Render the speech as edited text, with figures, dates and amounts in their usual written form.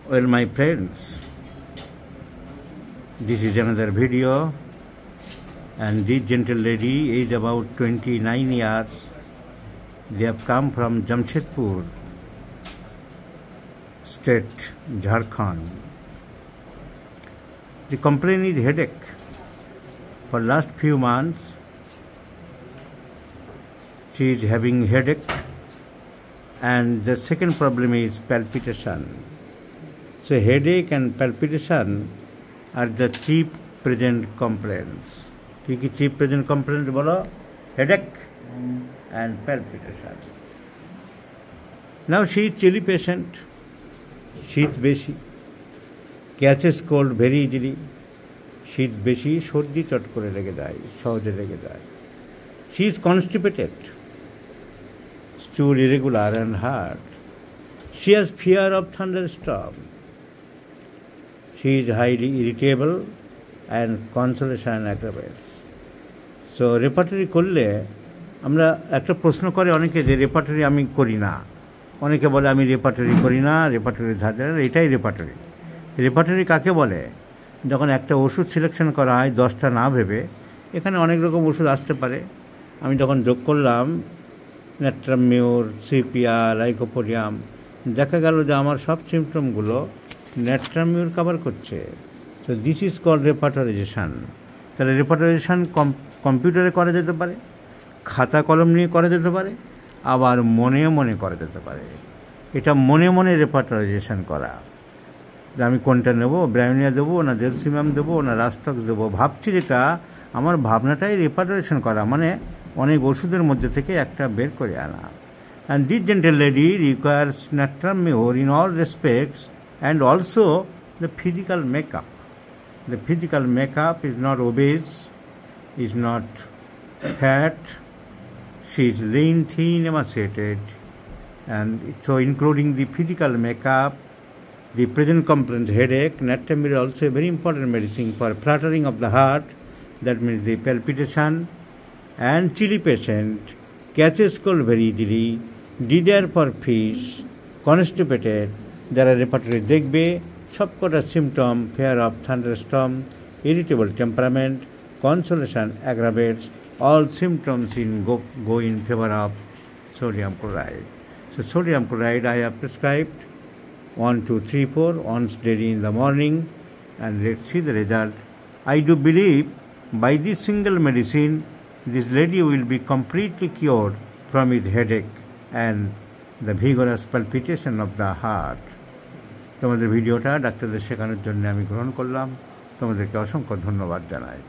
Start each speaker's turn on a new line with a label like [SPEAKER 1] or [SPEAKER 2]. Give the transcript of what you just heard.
[SPEAKER 1] Well, my friends, this is another video, and this gentle lady is about 29 years. They have come from Jamshedpur state, Jharkhand. The complaint is headache. For last few months, she is having headache, and the second problem is palpitation. So headache and palpitation are the chief present complaints. Kiki chief present complaints bolo? Headache and palpitation. Now she is chilly patient. She is beshi. Catches cold very easily. She is beshi. Shoddi chot kore lege jay. Shoje lege jay. She is constipated. Stool irregular and hard. She has fear of thunderstorm. She is highly irritable and consolation aggravates. So repertory করলে আমরা একটা প্রশ্ন করে অনেকে যে repertory আমি করি না, অনেকে বলে আমি রেপার্টরি করি না, রেপার্টরি ধাঁধা, এটাই রেপার্টরি। রেপার্টরি কাকে বলে? যখন একটা ওষুধ সিলেকশন করা হয় 10টা না ভেবে, এখানে অনেক রকম ওষুধ আসতে পারে। আমি যখন যোগ করলাম ন্যাট্রামিউর, সিপিআর, লাইকোপোডিয়াম, দেখা গেল যে আমার সব সিমটমগুলো ন্যাট্রামিউর কভার করছে। So this is called repertorisation. তাহলে রেপার্টরাইজেশন কম্পিউটারে করা যেতে পারে, খাতা কলম নিয়ে করা যেতে পারে, আবার মনে মনে করা যেতে পারে। এটা মনে মনে রেপার্টরাইজেশন করা, যে আমি কোনটা নেব, ব্রায়োনিয়া দেবো না জেলসিমাম দেবো না রাস্টক্স দেবো, ভাবছি যেটা আমার ভাবনাটাই রেপার্টরাইজেশন করা, মানে অনেক ওষুধের মধ্যে থেকে একটা বের করে আনা। And this gentle lady requires ন্যাট্রামিউর in all respects and also the physical makeup. The physical makeup is not obese, is not fat, she is lean, thin, emaciated, and so including the physical makeup, the present complaint headache, Natramir is also a very important medicine for fluttering of the heart, that means the palpitation, and chilly patient, catches cold very easily, desire for fish, constipated, যারা repertory দেখবে সবকটা symptom, fair of thunderstorm, irritable temperament, consolation aggravates, all symptoms go in favor of sodium chloride. So sodium chloride I have prescribed 1, 2, 3, 4 once daily in the morning, and let's see the result. I do believe by this single medicine this lady will be completely cured from his headache and the vigorous palpitation of the heart. তোমাদের ভিডিওটা ডাক্তারদের শেখানোর জন্য আমি গ্রহণ করলাম। তোমাদেরকে অসংখ্য ধন্যবাদ জানাই।